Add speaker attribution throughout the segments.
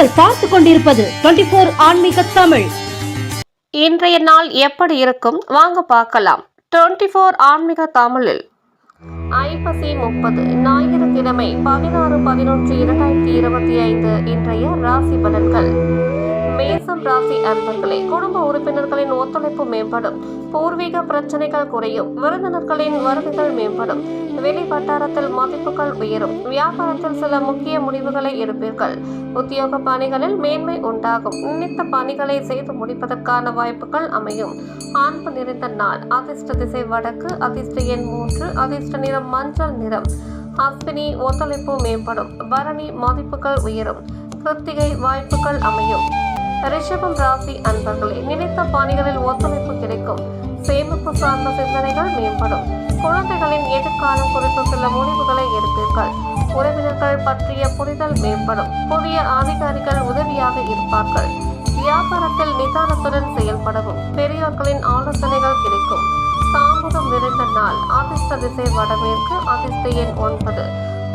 Speaker 1: நீங்கள் பார்த்து கொண்டிருப்பது 24 ஆன்மீக தமிழ்.
Speaker 2: இன்றைய நாள் எப்படி இருக்கும் வாங்க பார்க்கலாம். 24 ஆன்மீக தமிழில் ஐப்பசி 30 ஞாயிறு கிழமை 16/11/2025 இன்றைய ராசி பலன்கள். மேசம் ராசி அன்பர்களே, குடும்ப உறுப்பினர்களின் ஒத்துழைப்பு மேம்படும், பூர்வீக பிரச்சனைகள் குறையும், விருந்தினர்களின் வருகைகள் மேம்படும், வெளி வட்டாரத்தில் மதிப்புகள் உயரும், வியாபாரத்தில் சில முக்கிய முடிவுகளை எடுப்பீர்கள், உத்தியோக பணிகளில் மேன்மை உண்டாகும், நினைத்த பணிகளை செய்து முடிப்பதற்கான வாய்ப்புகள் அமையும். அன்பு நிறைந்த நாள். அதிர்ஷ்ட திசை வடக்கு, அதிர்ஷ்ட எண் 3, அதிர்ஷ்ட நிறம் மஞ்சள் நிறம். அஸ்வினி ஒத்துழைப்பு மேம்படும், பரணி மதிப்புகள் உயரும், கிருத்திகை வாய்ப்புகள் அமையும். ரிஷபம் ராசி அன்பர்களே, நினைத்த பணிகளில் ஒத்துழைப்பு கிடைக்கும், சேமிப்பு சார்ந்த சிந்தனைகள் மேம்படும், குழந்தைகளின் எதிர்காலம் குறித்து சில முடிவுகளை எடுப்பீர்கள், உறவினர்கள் பற்றிய புரிதல் மேம்படும், புதிய அதிகாரிகள் உதவியாக இருப்பார்கள், வியாபாரத்தில் நிதானத்துடன் செயல்படவும், பெரியோர்களின் ஆலோசனைகள் கிடைக்கும். தாமதம் நிறைந்த நாள். அதிர்ஷ்ட திசை வடமேற்கு, அதிர்ஷ்ட எண் 9,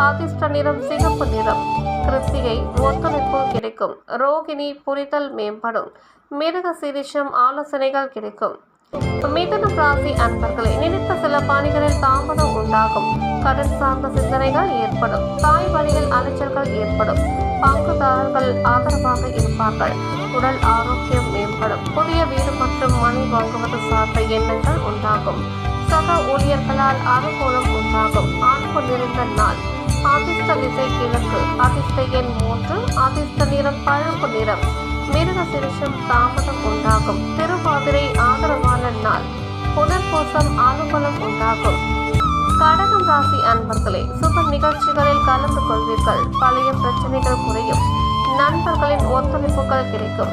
Speaker 2: அதிர்ஷ்ட நிறம் சிகப்பு நிறம். கிருத்திகை ஒத்துழைப்பு கிடைக்கும், ரோகிணி புரிதல் மேம்படும், மிருக சீரிஷம் ஆலோசனைகள் கிடைக்கும். மிதுனம் ராசி அன்பர்களே, நினைத்த சில பணிகளில் தாமதம் உண்டாகும், கடன் சார்ந்த சிந்தனைகள் ஏற்படும், தாய் வழியில் அலைச்சல்கள் ஏற்படும், பங்குதாரர்கள் ஆதரவாக இருப்பார்கள், உடல் ஆரோக்கியம் மேம்படும், புதிய வீடு மற்றும் மனை வாங்குவது சார்ந்த எண்ணங்கள் உண்டாகும், சக ஊழியர்களால் அனுகூலம் உண்டாகும். அன்பு நிறைந்த நாள். அதிர்ஷ்ட திசை கிழக்கு, அதிர்ஷ்ட எண் 3, அதிர்ஷ்ட நிறம் பழுப்பு நிறம். மிருக சிரிஷம் தாமதம் உண்டாகும், திருவாதிரை ஆதரவான நாள், புனர்பூசம் அனுகூலம் உண்டாகும். கடகம் ராசி அன்பர்களே, சுப நிகழ்ச்சிகளில் கலந்து கொள்வீர்கள், பழைய பிரச்சனைகள் குறையும், நண்பர்களின் ஒத்துழைப்புகள் கிடைக்கும்,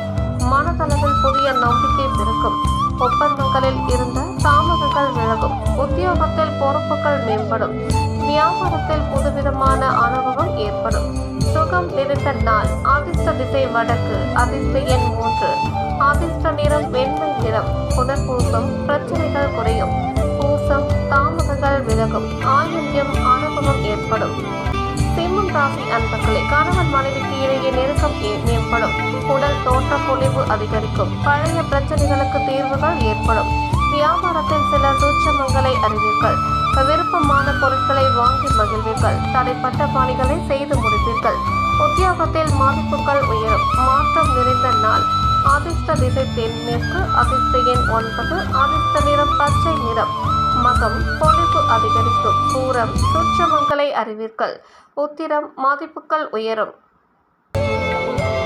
Speaker 2: மனதளவில் புதிய நம்பிக்கை பிறக்கும், ஒப்பந்தங்களில் இருந்த தாமதங்கள் விலகும், உத்தியோகத்தில் பொறுப்புகள் மேம்படும், வியாபாரத்தில் புதுவிதமான அனுபவம் ஏற்படும், சுகம் நிறைந்த நாள். அதிர்ஷ்ட திசை வடக்கு, அதிர்ஷ்ட எண் 3, அதிர்ஷ்ட நிறம் வெண்மை நிறம். புனர்பூசம் பிரச்சனைகள் குறையும், பூசம் தாமதங்கள் விலகும், ஆயுள்யம் அனுபவம் ஏற்படும். சிம்மம் ராசி அன்பர்களே, கணவன் மனைவிக்கு இடையே நெருக்கம் மேம்படும், உடல் தோற்ற பொலிவு அதிகரிக்கும், பழைய பிரச்சனைகளுக்கு தீர்வுகள் ஏற்படும், வியாபாரத்தில் சில சூட்சமங்களை அறிவீர்கள், விருப்பமான பொருட்களை வாங்கி மகிழ்வீர்கள், தடைப்பட்ட பணிகளை செய்து முடிப்பீர்கள், உத்தியோகத்தில் மதிப்புகள் உயரும், மாற்றம் நிறைந்த நாள். அதிர்ஷ்ட திசை தென்மேற்கு, அதிர்ஷ்ட எண் 9, அதிர்ஷ்ட நிறம் பச்சை நிறம். மகம் பொலிவு அதிகரிக்கும், பூரம் சூட்சமங்களை அறிவீர்கள், உத்திரம் மதிப்புகள் உயரும்.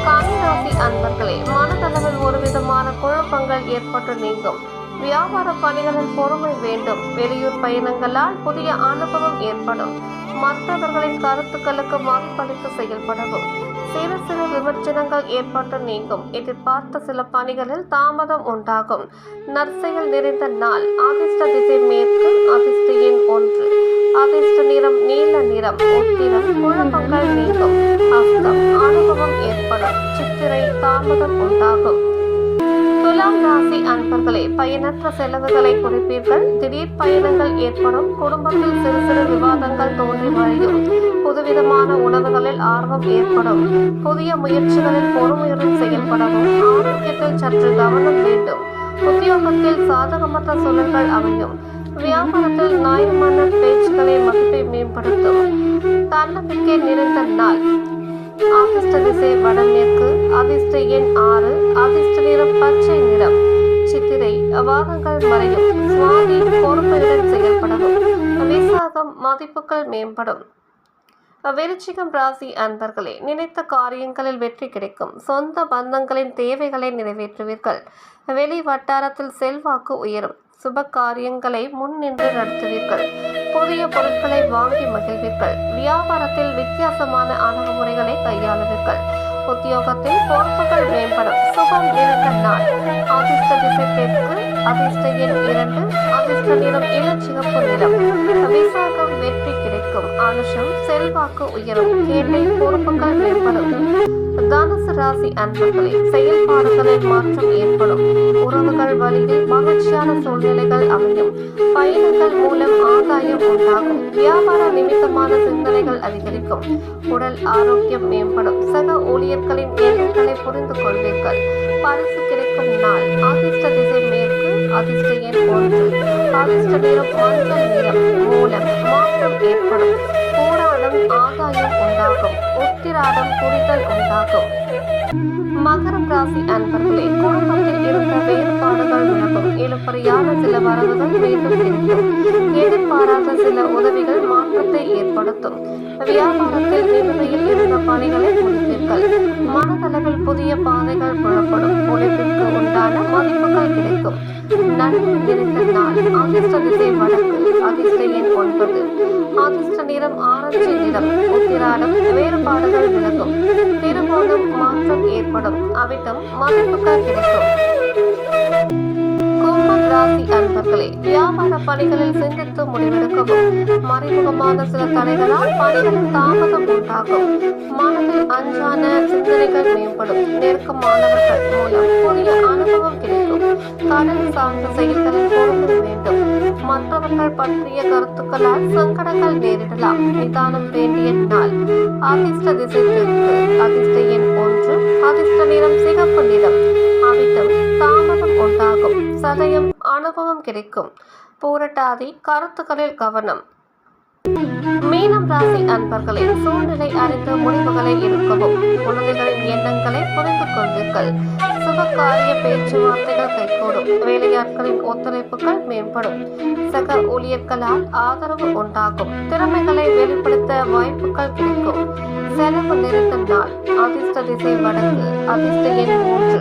Speaker 2: கன்னிராசி அன்பர்களே, மனதளவில் ஒரு விதமான குழப்பங்கள் ஏற்பட்டு நீங்கும், வியாபார பணிகளில் பொறுமை வேண்டும், வெளியூர் பயணங்களால் புதிய அனுபவம் ஏற்படும், மற்றவர்களின் கருத்துக்களுக்கு மதிப்பளித்து செயல்படவும், சிறு சிறு விமர்சனங்கள் ஏற்பட்டு நீங்கும், எதிர்பார்த்த சில பணிகளில் தாமதம் உண்டாகும், நற்செயல் நிறைந்த நாள். அதிர்ஷ்ட திசை மேற்கு, அதிர்ஷ்ட எண் 1, அதிர்ஷ்ட நிறம் நீல நிறம். உத்திரம் குழப்பங்கள் நீங்கும், அஸ்தம் அனுபவம் ஏற்படும், சித்திரை தாமதம் உண்டாகும். துலாம் ராசி அன்பர்களே, பயனற்ற செலவுகளை குறைப்பீர்கள், திடீர் பயணங்கள் ஏற்படும், குடும்பத்தில் சிறு சிறு விவாதங்கள் தோன்றி வழியும், புதுவிதமான உணவுகளில் ஆர்வம் ஏற்படும், புதிய முயற்சிகளில் பொறுமையுடன் செயல்படவும், ஆரோக்கியத்தில் சற்று கவனம் வேண்டும், உத்தியோகத்தில் சாதகமற்ற சூழல்கள் அமையும், வியாபாரத்தில் நியாயமான பேச்சுக்களை மதிப்பை மேம்படுத்தும், தன்னம்பிக்கை நிறைந்த நாள். அதிர்ஷ்ட திசை வடமேற்கு, அதிர்ஷ்ட எண் 6, அதிர்ஷ்ட நிறம் பச்சை நிறம். சித்திரை வாதங்கள் மறையும், சுவாமி பொறுமையுடன் செயல்படவும், விசாகம் மதிப்புகள் மேம்படும். விருச்சிகம் ராசி அன்பர்களே, நினைத்த காரியங்களில் வெற்றி கிடைக்கும், சொந்த பந்தங்களின் தேவைகளை நிறைவேற்றுவீர்கள், வெளி வட்டாரத்தில் செல்வாக்கு உயரும், சுப காரியங்களை முன்னின்று நடத்துவீர்கள், புதிய பொருட்களை வாங்கி மகிழ்வீர்கள், வியாபாரத்தில் வித்தியாசமான அணுகுமுறைகளை கையாளுவீர்கள், உத்தியோகத்தில் பொறுப்புகள் மேம்படும், சுபம் நிறைந்த நாள். அதிர்ஷ்ட திசை தெற்கு, அதிர்ஷ்ட எண் 2, அதிர்ஷ்ட நிறம் இளச்சிகப்பு நிறம். விசாகம் வெற்றி கிடைக்கும், அனுஷம் செல்வாக்கு உயரும், கேட்டை பொறுப்புகள் மேம்படும். தனுசு ராசி அன்பர்களே, செயல்பாடுகளில் மாற்றம் ஏற்படும். உறவுகள் வழியில் மகிழ்ச்சியான சூழ்நிலைகள் அமையும். பயணங்கள் மூலம் ஆதாயம் உண்டாகும். வியாபார நிமித்தமான சிந்தனைகள் அதிகரிக்கும். உடல் ஆரோக்கியம் மேம்படும். சக ஊழியர்களின் எண்ணங்களை புரிந்து கொள்வீர்கள். பரிசு கிடைக்கும் நாள். அதிர்ஷ்ட திசை மேற்கு. அதிர்ஷ்ட எண் 1. அதிர்ஷ்ட நிறம் மஞ்சள் நிறம். மூலம் மாற்றம் ஏற்படும். போராடம் ஆதாயம் உண்டாகும். உத்திராடம் புரிதல் உண்டாகும். மகரம் ராசி அன்பர்களே, குடும்பத்தில் இருந்த வேறுபாடுகள் விலகும். இழுபறியான சில வரவுகள் மீண்டும் கிடைக்கும். எதிர்பாராத சில உதவிகள் மாற்றத்தை ஏற்படுத்தும். வியாபாரத்தில் நிலுவையில் இருந்த பணிகளை முடிப்பீர்கள். மனதளவில் புதிய பாதைகள் புறப்படும். உழைப்பிற்கு உண்டான மதிப்புகள் கிடைக்கும். நன்மை நிறைந்த நாள். அதிர்ஷ்ட திசை வடக்கு. அதிர்ஷ்ட எண் 9. அதிர்ஷ்ட நிறம் ஆரஞ்சு நிறம். உத்திராடம் வேறுபாடுகள் விலகும். திருவோணம் மாற்றம் ஏற்படும். அவிட்டம் மதிப்புகள் கிடைக்கும். கும்பம் ராசி அன்பர்களே, வியாபார பணிகளில் சிந்தித்து முடிவெடுக்கவும். மறைமுகமான சில தடைகளால் பணிகளில் தாமதம் உண்டாகும். மனதில் அஞ்சான சிந்தனைகள் மேம்படும். நெருக்கமானவர்கள் மூலம் புதிய அனுபவம் கிடைக்கும். கடன் சார்ந்த செயல்களில் பொறுமை வேண்டும். மற்றவர்கள் பற்றிய கருத்துக்களால் சங்கடங்கள் நேரிடலாம். நிதானம் வேண்டிய நாள். அதிர்ஷ்ட திசை தெற்கு. அதிர்ஷ்ட எண் 1. அதிர்ஷ்ட நிறம் சிகப்பு நிறம். அவிட்டம் தாமதம் உண்டாகும். சதயம் அனுபவம் கிடைக்கும். பூரட்டாதி கருத்துக்களில் கவனம். மீனம் ராசி அன்பர்களே, சூழ்நிலை அறிந்து முடிவுகளை எடுக்கவும். குழந்தைகளின் எண்ணங்களை புரிந்து கொள்வீர்கள். சுபகாரிய பேச்சுவார்த்தைகள் கைகூடும். வேலையாட்களின் ஒத்துழைப்புகள் மேம்படும். சக ஊழியர்களால் ஆதரவு உண்டாகும். திறமைகளை வெளிப்படுத்த வாய்ப்புகள் கிடைக்கும். செலவு நிறைந்த நாள். அதிர்ஷ்ட திசை வடக்கு. அதிர்ஷ்ட எண் 3.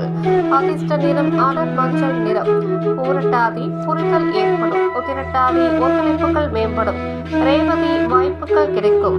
Speaker 2: அதிர்ஷ்ட நிறம் அடர் மஞ்சள் நிறம். பூரட்டாதி புரிதல் ஏற்படும். உத்திரட்டாதி ஒத்துழைப்புகள் மேம்படும். ரேவதி வாய்ப்புகள் கிடைக்கும்.